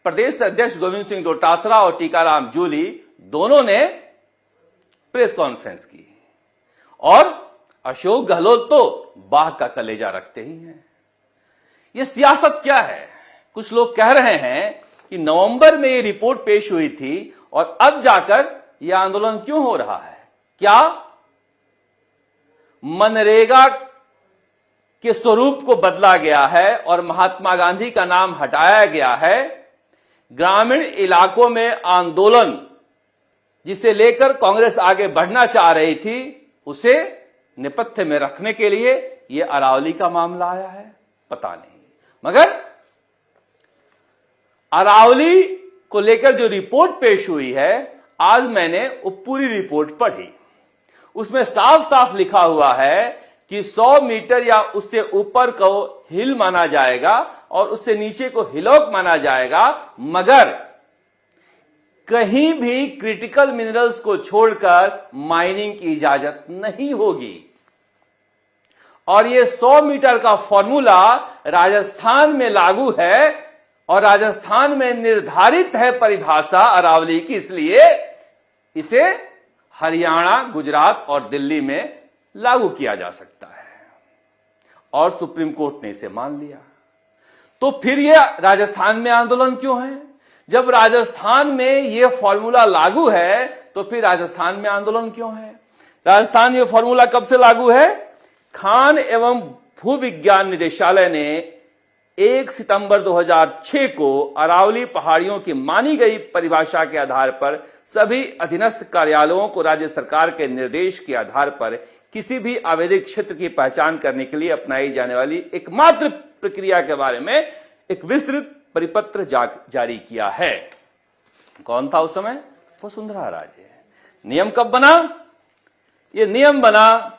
प्रदेश अध्यक्ष गोविंद सिंह डोटासरा और टीकाराम जूली दोनों ने प्रेस कॉन्फ्रेंस की और अशोक गहलोत तो बाघ का कलेजा रखते ही हैं। यह सियासत क्या है? कुछ लोग कह रहे हैं कि नवंबर में यह रिपोर्ट पेश हुई थी और अब जाकर यह आंदोलन क्यों हो रहा है? क्या मनरेगा के स्वरूप को बदला गया है और महात्मा गांधी का नाम हटाया गया है? ग्रामीण इलाकों में आंदोलन जिसे लेकर कांग्रेस आगे बढ़ना चाह रही थी, उसे नेपथ्य में रखने के लिए यह अरावली का मामला आया है? पता नहीं। मगर अरावली को लेकर जो रिपोर्ट पेश हुई है, आज मैंने वो पूरी रिपोर्ट पढ़ी। उसमें साफ साफ लिखा हुआ है कि 100 मीटर या उससे ऊपर को हिल माना जाएगा और उससे नीचे को हिलॉक माना जाएगा, मगर कहीं भी क्रिटिकल मिनरल्स को छोड़कर माइनिंग की इजाजत नहीं होगी। और यह 100 मीटर का फॉर्मूला राजस्थान में लागू है और राजस्थान में निर्धारित है परिभाषा अरावली की, इसलिए इसे हरियाणा, गुजरात और दिल्ली में लागू किया जा सकता है और सुप्रीम कोर्ट ने इसे मान लिया। तो फिर यह राजस्थान में आंदोलन क्यों है? जब राजस्थान में यह फॉर्मूला लागू है तो फिर राजस्थान में आंदोलन क्यों है? राजस्थान में यह फॉर्मूला कब से लागू है? खान एवं भूविज्ञान निदेशालय ने 1 सितंबर 2006 को अरावली पहाड़ियों की मानी गई परिभाषा के आधार पर सभी अधीनस्थ कार्यालयों को राज्य सरकार के निर्देश के आधार पर किसी भी आवेदित क्षेत्र की पहचान करने के लिए अपनाई जाने वाली एकमात्र प्रक्रिया के बारे में एक विस्तृत परिपत्र जारी किया है। कौन था उस समय? वसुंधरा राजे। नियम कब बना? यह नियम बना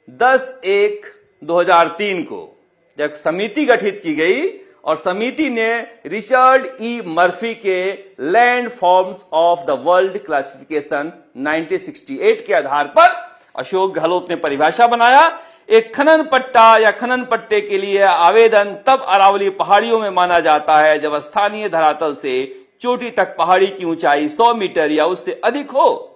10/1/2003 को, जब समिति गठित की गई और समिति ने रिचर्ड ई मर्फी के land forms of the world classification 1968 के आधार पर अशोक गहलोत ने परिभाषा बनाया। एक खनन पट्टा या खनन पट्टे के लिए आवेदन तब अरावली पहाड़ियों में माना जाता है जब स्थानीय धरातल से चोटी तक पहाड़ी की ऊंचाई 100 मीटर या उससे अधिक हो।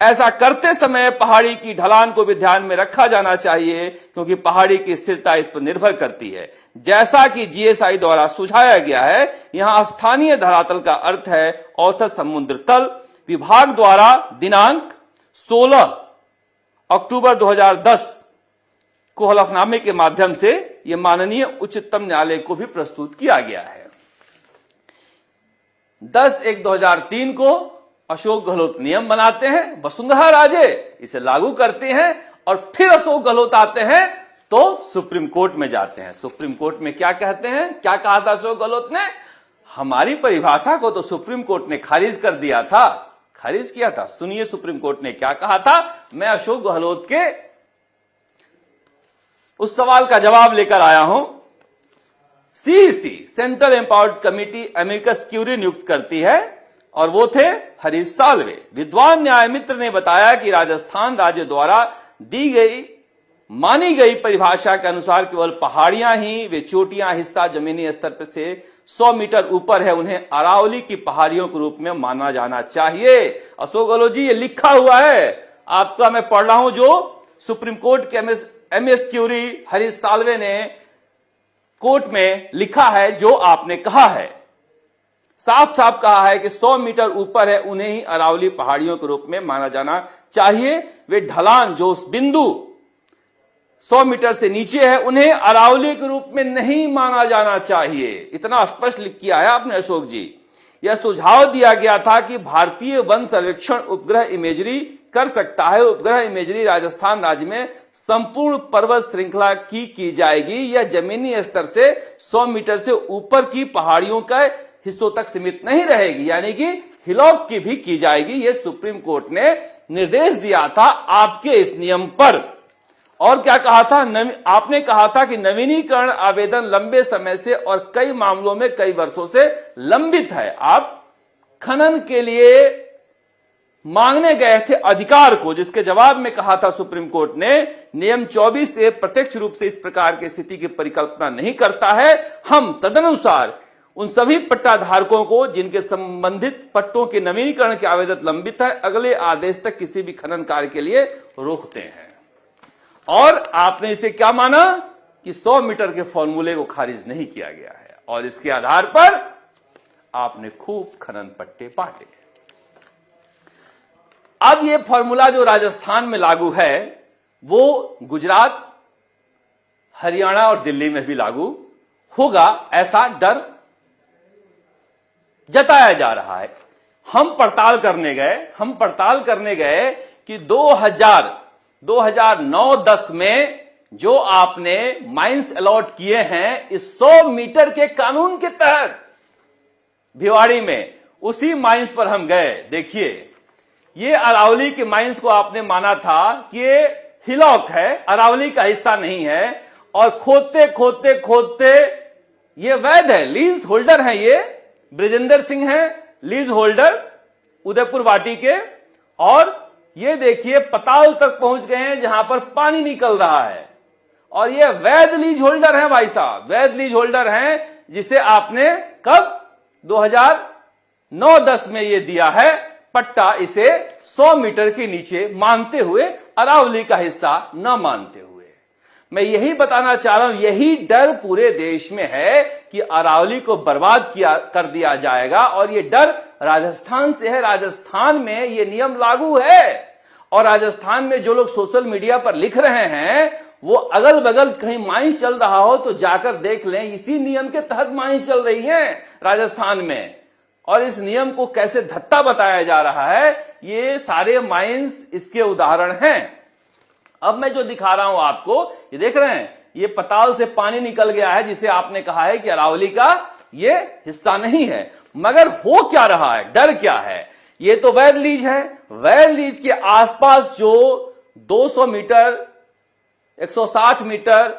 ऐसा करते समय पहाड़ी की ढलान को भी ध्यान में रखा जाना चाहिए, क्योंकि पहाड़ी की स्थिरता इस पर निर्भर करती है। जैसा कि जीएसआई द्वारा सुझाया गया है, यहां स्थानीय धरातल का अर्थ है औसत समुद्र तल। विभाग द्वारा दिनांक 16 अक्टूबर 2010 को हलफनामे के माध्यम से यह माननीय उच्चतम न्यायालय को भी प्रस्तुत किया गया है। 10/1/2003 को अशोक गहलोत नियम बनाते हैं, वसुंधरा राजे इसे लागू करते हैं और फिर अशोक गहलोत आते हैं तो सुप्रीम कोर्ट में जाते हैं। सुप्रीम कोर्ट में क्या कहते हैं? क्या कहा था अशोक गहलोत ने? हमारी परिभाषा को तो सुप्रीम कोर्ट ने खारिज कर दिया था, खारिज किया था। सुनिए सुप्रीम कोर्ट ने क्या कहा था। मैं अशोक गहलोत के उस सवाल का जवाब लेकर आया हूं। CEC central empowered committee amicus curiae नियुक्त करती है और वो थे हरीश साल्वे। विद्वान न्याय मित्र ने बताया कि राजस्थान राज्य द्वारा दी गई मानी गई परिभाषा के अनुसार केवल पहाड़ियां ही, वे चोटियां हिस्सा जमीनी स्तर पर से 100 मीटर ऊपर है, उन्हें अरावली की पहाड़ियों के रूप में माना जाना चाहिए। अशोक गहलोत जी, ये लिखा हुआ है आपका, मैं पढ़ रहा हूं, जो सुप्रीम कोर्ट के एमएस क्यूरी हरीश साल्वे ने कोर्ट में लिखा है, जो आपने कहा है। साफ साफ कहा है कि 100 मीटर ऊपर है, उन्हें ही अरावली पहाड़ियों के रूप में माना जाना चाहिए। वे ढलान जो उस बिंदु 100 मीटर से नीचे है, उन्हें अरावली के रूप में नहीं माना जाना चाहिए। इतना स्पष्ट लिख किया है आपने अशोक जी। यह सुझाव दिया गया था कि भारतीय वन सर्वेक्षण उपग्रह इमेजरी कर सकता है। उपग्रह इमेजरी राजस्थान राज्य में संपूर्ण पर्वत श्रृंखला की जाएगी। यह जमीनी स्तर से 100 मीटर से ऊपर की पहाड़ियों का हिस्सों तक सीमित नहीं रहेगी, यानी कि हिलॉक की भी की जाएगी। यह सुप्रीम कोर्ट ने निर्देश दिया था आपके इस नियम पर। और क्या कहा था? आपने कहा था कि नवीनीकरण आवेदन लंबे समय से और कई मामलों में कई वर्षों से लंबित है। आप खनन के लिए मांगने गए थे अधिकार को, जिसके जवाब में कहा था सुप्रीम कोर्ट ने, नियम 24 से प्रत्यक्ष रूप से इस प्रकार की स्थिति की परिकल्पना नहीं करता है। हम तदनुसार उन सभी पट्टाधारकों को जिनके संबंधित पट्टों के नवीनीकरण के आवेदन लंबित है, अगले आदेश तक किसी भी खनन कार्य के लिए रोकते हैं। और आपने इसे क्या माना कि 100 मीटर के फॉर्मूले को खारिज नहीं किया गया है, और इसके आधार पर आपने खूब खनन पट्टे बांटे। अब यह फॉर्मूला जो राजस्थान में लागू है वो गुजरात, हरियाणा और दिल्ली में भी लागू होगा, ऐसा डर जताया जा रहा है। हम पड़ताल करने गए कि 2009-10 में जो आपने माइंस अलॉट किए हैं इस 100 मीटर के कानून के तहत भिवाड़ी में, उसी माइंस पर हम गए। देखिए, ये अरावली के माइंस को आपने माना था कि ये हिलॉक है, अरावली का हिस्सा नहीं है, और खोदते खोदते खोदते ये वैध है, लीज होल्डर है। ये ब्रिजेंद्र सिंह है लीज होल्डर उदयपुर वाटी के, और ये देखिए पताल तक पहुंच गए हैं जहां पर पानी निकल रहा है, और ये वैध लीज होल्डर है भाई साहब, वैध लीज होल्डर हैं, जिसे आपने कब 2009-10 में ये दिया है पट्टा, इसे 100 मीटर के नीचे मानते हुए, अरावली का हिस्सा न मानते हुए। मैं यही बताना चाह रहा हूं, यही डर पूरे देश में है कि अरावली को बर्बाद कर दिया जाएगा, और ये डर राजस्थान से है। राजस्थान में ये नियम लागू है, और राजस्थान में जो लोग सोशल मीडिया पर लिख रहे हैं वो अगल बगल कहीं माइंस चल रहा हो तो जाकर देख लें, इसी नियम के तहत माइंस चल रही है राजस्थान में, और इस नियम को कैसे धत्ता बताया जा रहा है, ये सारे माइंस इसके उदाहरण हैं। अब मैं जो दिखा रहा हूं आपको, ये देख रहे हैं, ये पताल से पानी निकल गया है, जिसे आपने कहा है कि अरावली का ये हिस्सा नहीं है। मगर हो क्या रहा है, डर क्या है? ये तो वैध लीज है, वैध लीज के आसपास जो 200 मीटर, 160 मीटर,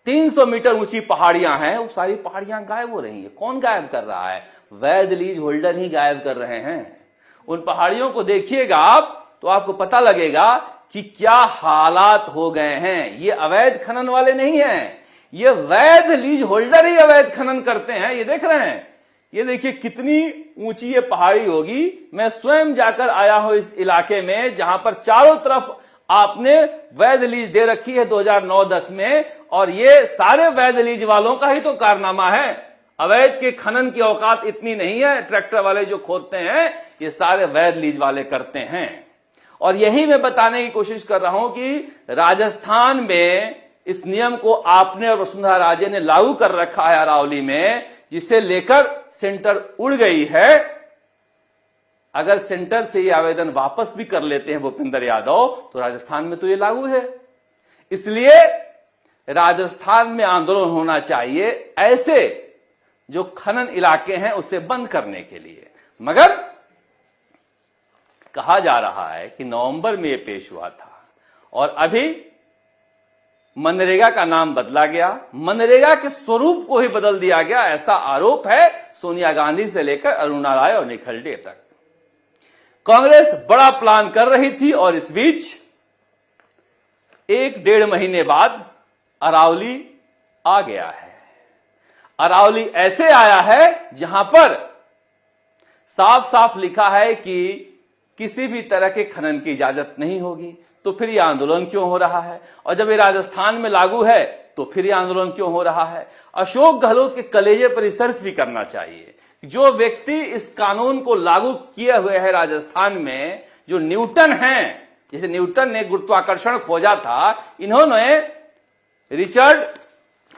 300 मीटर ऊंची पहाड़ियां हैं, वो सारी पहाड़ियां गायब हो रही हैं। कौन गायब कर रहा है? वैध लीज होल्डर ही गायब कर रहे हैं। उन पहाड़ियों को देखिएगा आप तो आपको पता लगेगा कि क्या हालात हो गए हैं। ये अवैध खनन वाले नहीं हैं, ये वैध लीज होल्डर ही अवैध खनन करते हैं। ये देख रहे हैं, ये देखिए कितनी ऊंची ये पहाड़ी होगी। मैं स्वयं जाकर आया हूं इस इलाके में, जहां पर चारों तरफ आपने वैध लीज दे रखी है 2009-10 में, और ये सारे वैध लीज वालों का ही तो कारनामा है। अवैध के खनन की औकात इतनी नहीं है, ट्रैक्टर वाले जो खोदते हैं ये सारे वैध लीज वाले करते हैं। और यही मैं बताने की कोशिश कर रहा हूं कि राजस्थान में इस नियम को आपने और वसुंधरा राजे ने लागू कर रखा है अरावली में, जिसे लेकर सेंटर उड़ गई है। अगर सेंटर से ये आवेदन वापस भी कर लेते हैं भूपेंद्र यादव, तो राजस्थान में तो ये लागू है। इसलिए राजस्थान में आंदोलन होना चाहिए ऐसे जो खनन इलाके हैं उसे बंद करने के लिए। मगर कहा जा रहा है कि नवंबर में यह पेश हुआ था, और अभी मनरेगा का नाम बदला गया, मनरेगा के स्वरूप को ही बदल दिया गया, ऐसा आरोप है सोनिया गांधी से लेकर अरुणा राय और निखिल डे तक। कांग्रेस बड़ा प्लान कर रही थी, और इस बीच 1-1.5 महीने बाद अरावली आ गया है। अरावली ऐसे आया है जहां पर साफ साफ लिखा है कि किसी भी तरह के खनन की इजाजत नहीं होगी। तो फिर यह आंदोलन क्यों हो रहा है? और जब ये राजस्थान में लागू है तो फिर यह आंदोलन क्यों हो रहा है? अशोक गहलोत के कलेजे पर रिसर्च भी करना चाहिए। जो व्यक्ति इस कानून को लागू किए हुए है राजस्थान में, जो न्यूटन हैं, जैसे न्यूटन ने गुरुत्वाकर्षण खोजा था, इन्होंने रिचर्ड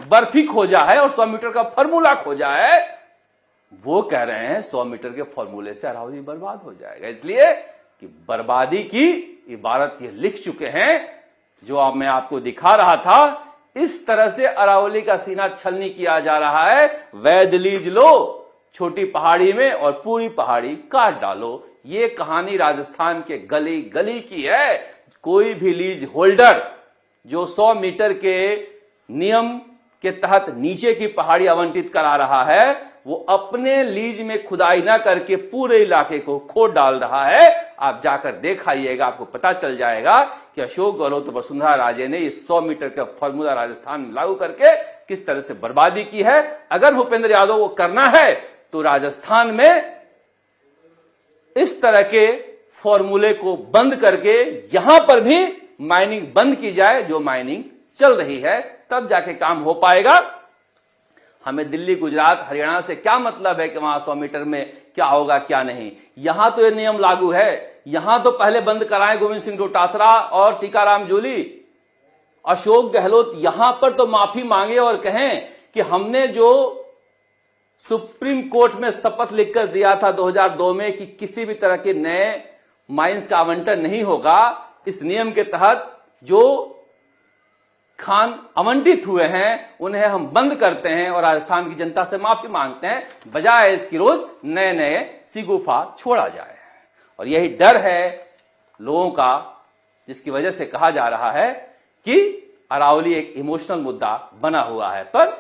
बर्फी खोजा है और 100 मीटर का फॉर्मूला खोजा है। वो कह रहे हैं 100 मीटर के फॉर्मूले से अरावली बर्बाद हो जाएगा। इसलिए कि बर्बादी की इबारत ये लिख चुके हैं, जो अब मैं आपको दिखा रहा था। इस तरह से अरावली का सीना छलनी किया जा रहा है। वैध लीज लो छोटी पहाड़ी में और पूरी पहाड़ी काट डालो। ये कहानी राजस्थान के गली गली की है। कोई भी लीज होल्डर जो 100 मीटर के नियम के तहत नीचे की पहाड़ी आवंटित करा रहा है, वो अपने लीज में खुदाई ना करके पूरे इलाके को खोद डाल रहा है। आप जाकर देखाइएगा, आपको पता चल जाएगा कि अशोक गहलोत और वसुंधरा राजे ने इस 100 मीटर का फॉर्मूला राजस्थान में लागू करके किस तरह से बर्बादी की है। अगर भूपेंद्र यादव को करना है तो राजस्थान में इस तरह के फॉर्मूले को बंद करके यहां पर भी माइनिंग बंद की जाए, जो माइनिंग चल रही है, तब जाके काम हो पाएगा। हमें दिल्ली, गुजरात, हरियाणा से क्या मतलब है कि वहां 100 मीटर में क्या होगा क्या नहीं। यहां तो यह नियम लागू है। यहां तो पहले बंद कराएं गोविंद सिंह डोटासरा और टीकाराम जूली। अशोक गहलोत यहां पर तो माफी मांगे और कहें कि हमने जो सुप्रीम कोर्ट में शपथ लिखकर दिया था 2002 में कि किसी भी तरह के नए माइंस का आवंटन नहीं होगा, इस नियम के तहत जो खान आवंटित हुए हैं उन्हें हम बंद करते हैं और राजस्थान की जनता से माफी मांगते हैं, बजाय इसकी रोज नए नए सिगुफा छोड़ा जाए। और यही डर है लोगों का, जिसकी वजह से कहा जा रहा है कि अरावली एक इमोशनल मुद्दा बना हुआ है। पर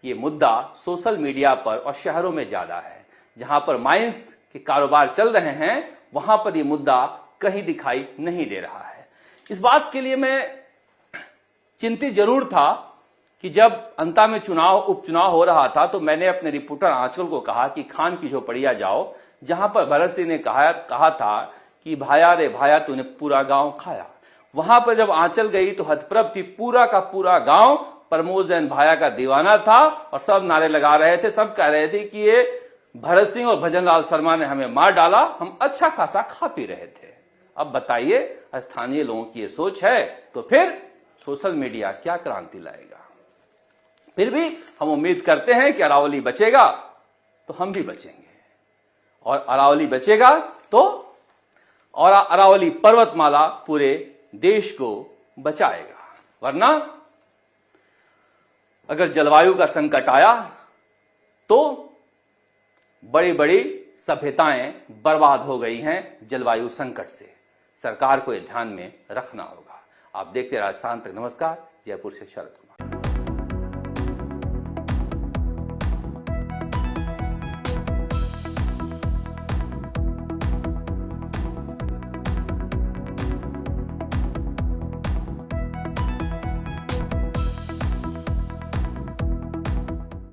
यह मुद्दा सोशल मीडिया पर और शहरों में ज्यादा है। जहां पर माइंस के कारोबार चल रहे हैं वहां पर यह मुद्दा कहीं दिखाई नहीं दे रहा है। इस बात के लिए मैं चिंतित जरूर था कि जब अंता में उपचुनाव हो रहा था तो मैंने अपने रिपोर्टर आंचल को कहा कि खान की झोपड़िया जाओ, जहां पर भरत सिंह ने कहा था कि भाया रे भाया तूने पूरा गांव खाया। वहां पर जब आंचल गई तो हतप्रभ थी, पूरा का पूरा गांव प्रमोद जैन भाया का दीवाना था और सब नारे लगा रहे थे, सब कह रहे थे कि ये भरत सिंह और भजनलाल शर्मा ने हमें मार डाला, हम अच्छा खासा खा पी रहे थे। अब बताइए, स्थानीय लोगों की ये सोच है तो फिर सोशल मीडिया क्या क्रांति लाएगा। फिर भी हम उम्मीद करते हैं कि अरावली बचेगा तो हम भी बचेंगे, और अरावली बचेगा तो और अरावली पर्वतमाला पूरे देश को बचाएगा। वरना अगर जलवायु का संकट आया तो बड़ी बड़ी सभ्यताएं बर्बाद हो गई हैं जलवायु संकट से। सरकार को यह ध्यान में रखना होगा। आप देखते राजस्थान तक। नमस्कार। जयपुर से शरद।